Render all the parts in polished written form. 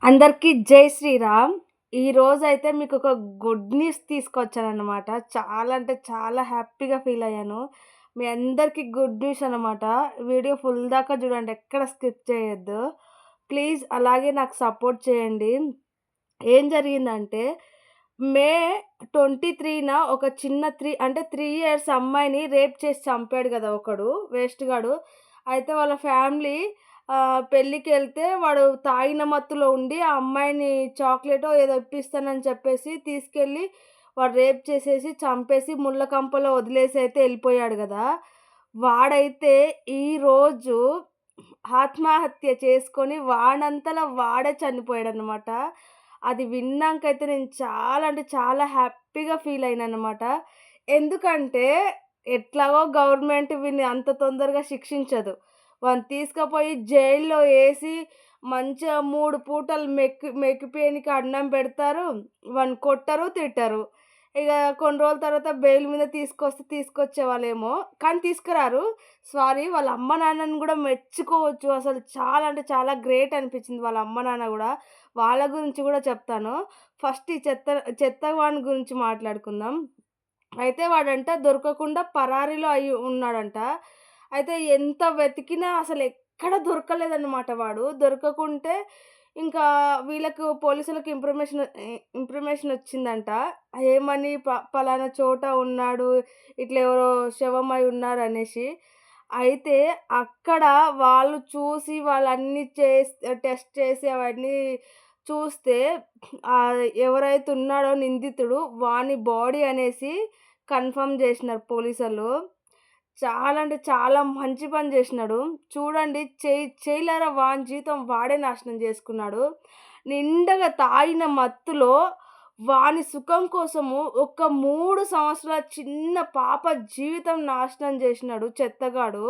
అందరికీ జై శ్రీరామ్. ఈరోజైతే మీకొక గుడ్ న్యూస్ తీసుకొచ్చాననమాట. చాలా అంటే చాలా హ్యాపీగా ఫీలయ్యాను. మీ అందరికీ గుడ్ న్యూస్ అనమాట. వీడియో ఫుల్ దాకా చూడండి. ఎక్కడ స్కిప్ చేయొద్దు. ప్లీజ్ అలాగే నాకు సపోర్ట్ చేయండి. ఏం జరిగిందంటే మే 23న ఒక చిన్న 3 ఇయర్స్ అమ్మాయిని రేప్ చేసి చంపాడు గదా! ఒకడు వేస్ట్ గాడు. అయితే వాళ్ళ ఫ్యామిలీ పెళ్ళికెళ్తే వాడు తాగిన మత్తులో ఉండి ఆ అమ్మాయిని చాక్లెటో ఏదో ఇప్పిస్తానని చెప్పేసి తీసుకెళ్ళి వాడు రేప్ చేసేసి చంపేసి ముళ్ళ కంపలో వదిలేసి అయితే ఎళ్ళిపోయాడు గదా! వాడైతే ఈరోజు ఆత్మహత్య చేసుకొని వాడంతల వాడే చనిపోయాడనమాట. అది విన్నాకైతే నేను చాలా అంటే చాలా హ్యాపీగా ఫీల్ అయినాననమాట. ఎందుకంటే ఎట్లాగో గవర్నమెంట్ వీడిని అంత తొందరగా శిక్షించదు. వాడిని తీసుకపోయి జైల్లో ఏసి మంచిగా 3 పూటలు మెక్కిపోయినకి అన్నం పెడతారు. వాడిని కొట్టరు, తిట్టరు. ఇగ కొన్ని రోజుల తర్వాత బెయిల్ మీద తీసుకొచ్చేవాళ్ళేమో, కానీ తీసుకురారు. సారీ వాళ్ళ అమ్మ నాన్నని గూడా మెచ్చుకోవచ్చు. అసలు చాలా అంటే చాలా గ్రేట్ అనిపించింది వాళ్ళ అమ్మ నాన్న గూడా. వాళ్ళ గురించి గూడా చెప్తాను. ఫస్ట్ ఈ చెత్తవాని గురించి మాట్లాడుకుందాం. అయితే వాడంట దొరకకుండా పరారీలో ఉన్నాడంట. అయితే ఎంత వెతికినా అసలెక్కడ దొరకలేదన్నమాట వాడు. దొరకకుంటే ఇంకా వీళ్ళకు పోలీసులకు ఇన్ఫర్మేషన్ వచ్చిందంట. ఏమని పలానా చోట ఉన్నాడు. ఇట్లా ఎవరో శవమై ఉన్నారనేసి. అయితే అక్కడ వాళ్ళు చూసి వాళ్ళన్నీ టెస్ట్ చేసి అవన్నీ చూస్తే ఎవరైతే ఉన్నాడో నిందితుడు వాని బాడీ అనేసి కన్ఫర్మ్ జేసినారు పోలీసోళ్ళు. చాలా అంటే చాలా మంచి పని జేసినాడు. చూడండి చేయలేరా వాని జీవితం వాడే నాశనం జేసుకున్నాడు. నిండగా తాగిన మత్తులో వాని సుఖం కోసము ఒక 3 సంవత్సరాల చిన్న పాప జీవితం నాశనం జేసినాడు చెత్తగాడు.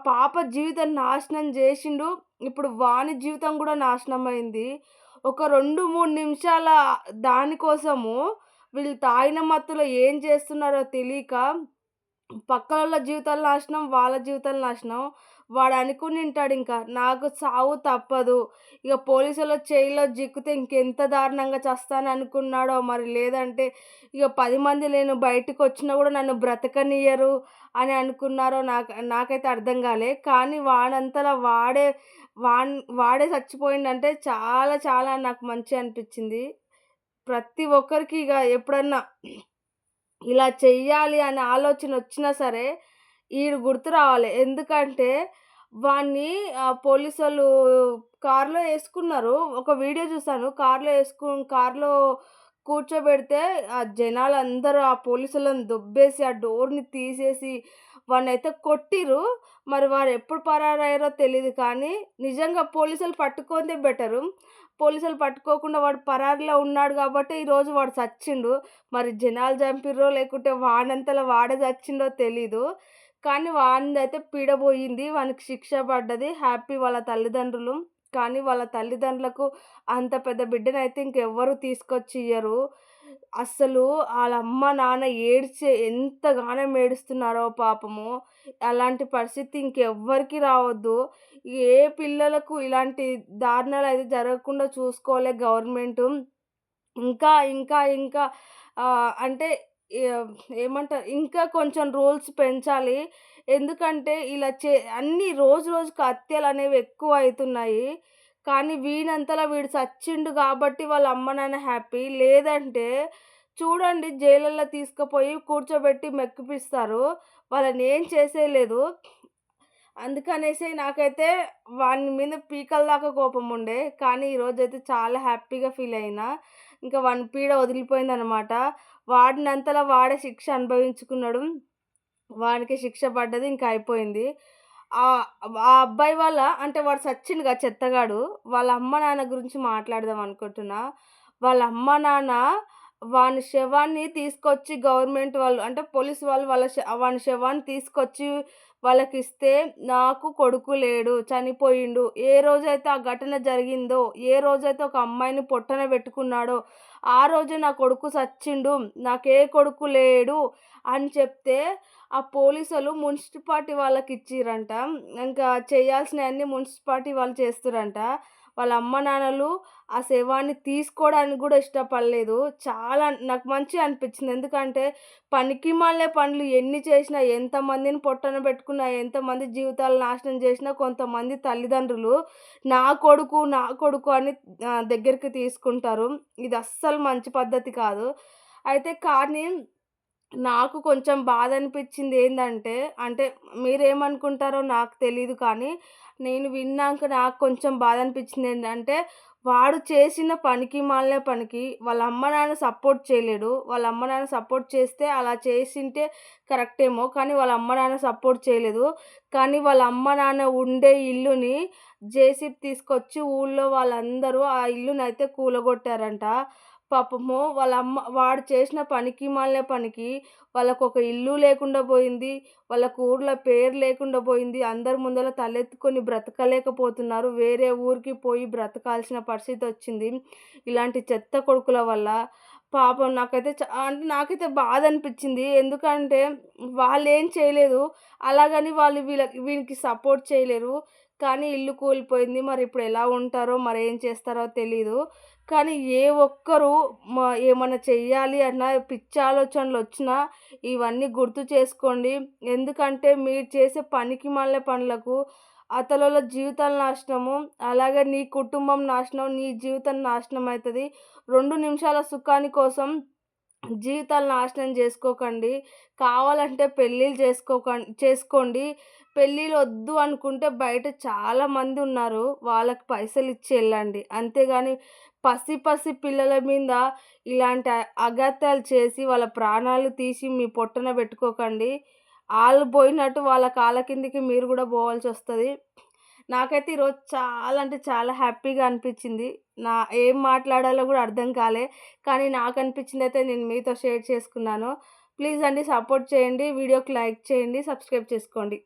పాప జీవితం నాశనం జేషిండు. ఇప్పుడు వాని జీవితం గూడా నాశనమయింది. ఒక 2, 3 నిమిషాల దాని కోసము వీళ్ళు తాగిన మత్తులో ఏం చేస్తున్నారో తెలీక పక్కనోళ్ళ జీవితాలు నాశనం, వాళ్ళ జీవితాలు నాశనం. వాడనుకునింటాడింక నాకు సావు తప్పదు. ఇగ పోలీసోళ్ళ చెయ్యిలో చిక్కితే ఇంకెంత దారుణంగా చస్తాననుకున్నాడో మరి లేదంటే ఇగ 10 మంది నేను బయటికొచ్చినా గూడా నన్ను బ్రతకనియ్యరు అని అనుకున్నారో నాకైతే అర్థం గాలే. కానీ వాడంతల వాడే చచ్చిపోయిండంటే చాలా చాలా నాకు మంచిగా అనిపిచ్చింది. ప్రతి ఒక్కరికి ఇగ ఎప్పుడన్నా ఇలా చెయ్యాలి అనే ఆలోచనొచ్చినా సరే, ఈడు గుర్తు రావాలి. ఎందుకంటే, వాడిని పోలీసోళ్ళు కార్‌లో యేసుకున్నారు. ఒక వీడియో చూసాను. కార్‌లో కూర్చోబెడితే ఆ జనాలందరూ ఆ పోలీసోళ్ళని దొబ్బేసి, ఆ డోర్‌ని తీసేసి, వాడినైతే కొట్టిర్రు. మరి వారెప్పుడు పరారయ్యారో తెలీదు కానీ, నిజంగా పోలీసోళ్ళు పట్టుకుందే బెటరు. పోలీసోళ్ళు పట్టుకోకుండా వాడు పరారీలో ఉన్నాడు గాబట్టే ఈరోజు వాడు సచ్చిండు. మరి జనాలు చంపిర్రో లేకుంటే వాడంతల వాడే చచ్చిండో తెలీదు. కానీ వానిదైతే పీడ పోయింది. వానికి శిక్ష పడ్డది. హ్యాపీ వాళ్ళ తల్లిదండ్రులు. కానీ వాళ్ళ తల్లిదండ్రులకు అంత పెద్ద బిడ్డనైతే ఇంకెవ్వరు తీసుకొచ్చి ఇయ్యరు. అస్సలు ఆళ్ళ అమ్మ, నాన్న ఎంతగానం ఏడుస్తున్నారో పాపము. అలాంటి పరిస్థితి ఇంకెవ్వరికీ రావద్దు. ఏ పిల్లలకు ఇలాంటి దారుణాలయితే జరగకుండా చూసుకోలే గవర్నమెంటు. ఇంకా అంటే ఏమంటారు? ఇంకా కొంచెం రూల్స్ పెంచాలి. ఎందుకంటే ఇలా అన్నీ రోజు రోజుకి హత్యలనేవి ఎక్కువయితున్నాయి. కానీ వీడంతలా వీడు సచ్చిండు గాబట్టి వాళ్ళ అమ్మ, నాన్న హ్యాపీ. లేదంటే చూడండి జైలల్లో తీసుకుపోయి కూర్చోబెట్టి మెక్కిపిస్తారు. వాళ్ళనేం చేసేయలేదు. అందుకనేసి నాకైతే వాని మీద పీకల దాకా కోపముండే. కానీ ఈరోజైతే చాలా హ్యాపీగా ఫీలయినా. ఇంక వాని పీడ వదిలిపోయిందనమాట. వాడినంతలా వాడే శిక్ష అనుభవించుకున్నాడు. వానికి శిక్ష పడ్డది. ఇంక అయిపోయింది. ఆ అబ్బాయి అంటే వాడు సచ్చిండుగా చెత్తగాడు. వాళ్ళ అమ్మ, నాన్న గురించి మాట్లాడదాం అనుకుంటున్నా. వాళ్ళ అమ్మ, నాన్న వాని శవాన్ని తీసుకొచ్చి గవర్నమెంట్ వాళ్ళు అంటే పోలీసు వాళ్ళు వాని శవాన్ని తీసుకొచ్చి వాళ్ళకిస్తే, నాకు కొడుకు లేడు, చనిపోయిండు. ఏ రోజైతే ఆ ఘటన జరిగిందో, ఏ రోజైతే ఒక అమ్మాయిని పొట్టన పెట్టుకున్నాడో, ఆ రోజే నా కొడుకు సచ్చిండు. నాకే కొడుకు లేడు అని చెప్తే, ఆ పోలీసోళ్ళు మున్సిపాలిటీ వాళ్ళకిచ్చిర్రంట. ఇంకా చేయాల్సినయన్నీ మున్సిపాలిటీ వాళ్ళు చేస్తుర్రంట. వాళ్ళ అమ్మ నాన్నలు ఆ శవాన్ని తీసుకోవడానికి గూడా ఇష్టపడలేదు. చాలా నాకు మంచిగా అనిపించింది. ఎందుకంటే పనికిమాలిన పనులు ఎన్ని చేసినా, ఎంతమందిని పొట్టన పెట్టుకున్నా, ఎంతమంది జీవితాలు నాశనం చేసినా కొంతమంది తల్లిదండ్రులు నా కొడుకు, నా కొడుకు అని దగ్గరికి తీసుకుంటారు. ఇది అస్సలు మంచి పద్ధతి కాదు. అయితే కానీ నాకు కొంచెం బాధనిపిచ్చిందేందంటే, అంటే మీరేమనుకుంటారో నాకు తెలీదు కానీ, నేను విన్నాక నాకు కొంచెం బాధనిపిచ్చిందేంటంటే, వాడు చేసిన పనికి మాలిన పనికి వాళ్ళ అమ్మ నాన్న సపోర్ట్ చేయలేడు. వాళ్ళ అమ్మ నాన్న సపోర్ట్ చేస్తే అలా చేసుంటే కరెక్టేమో, కానీ వాళ్ళ అమ్మ నాన్న సపోర్ట్ చేయలేదు. కానీ వాళ్ళ అమ్మ నాన్న ఉండే ఇల్లుని జేసీబీ తీసుకొచ్చి ఊళ్ళో వాళ్ళందరూ ఆ ఇల్లునైతే కూలగొట్టారంట. పాపము వాడు చేసిన పనికి మాలిన పనికి వాళ్ళకొక ఇల్లు లేకుండా పోయింది. వాళ్ళకి ఊర్లో పేరు లేకుండా పోయింది. అందరి ముందల తలెత్తుకొని బ్రతకలేకపోతున్నారు. వేరే ఊరికి పోయి బ్రతకాల్సిన పరిస్థితొచ్చింది. ఇలాంటి చెత్త కొడుకుల వల్ల. పాపం నాకైతే అంటే నాకైతే బాధనిపిచ్చింది. ఎందుకంటే వాళ్ళేం చేయలేదు. అలాగని వాళ్ళు వీనికి సపోర్ట్ చేయలేరు. కానీ ఇల్లు కూలిపోయింది. మరిప్పుడు ఎలా ఉంటారో, మరేం చేస్తారో తెలీదు. కానీ ఏ ఒక్కరు ఏమన్నా చెయ్యాలి అన్నా పిచ్చి ఆలోచనలొచ్చినా ఇవన్నీ గుర్తు చేసుకోండి. ఎందుకంటే మీరు చేసే పనికిమాలిన పనులకు అతలోల జీవితాలు నాశనము, అలాగే నీ కుటుంబం నాశనం, నీ జీవితం నాశనం అయితది. 2 నిమిషాల సుఖాని కోసం జీవితాలు నాశనం జేసుకోకండి. కావాలంటే పెళ్ళిళ్ళు చేసుకోండి. పెళ్ళిళ్ళొద్దు అనుకుంటే బయట చాలామందున్నారు. వాళ్ళకి పైసలిచ్చి ఎళ్ళండి. అంతేగాని పసి పిల్లల మీద ఇలాంటి అఘాయిత్యాలు చేసి వాళ్ళ ప్రాణాలు తీసి మీ పొట్టన బెట్టుకోకండి. ఆళ్ళు బోయినట్టు వాళ్ళ కాళ్ళ కిందకి మీరు గూడా బోవాల్సొస్తది. నాకైతే ఈరోజు చాలా అంటే చాలా హ్యాపీగా అనిపిచ్చింది. ఏం మాట్లాడాలో గూడా అర్థం కాలే. కానీ నాకనిపిచ్చిందయితే నేను మీతో షేర్ చేసుకున్నాను. ప్లీజ్ అండి సపోర్ట్ చేయండి. వీడియోకి లైక్ చేయండి. సబ్స్క్రైబ్ చేసుకోండి.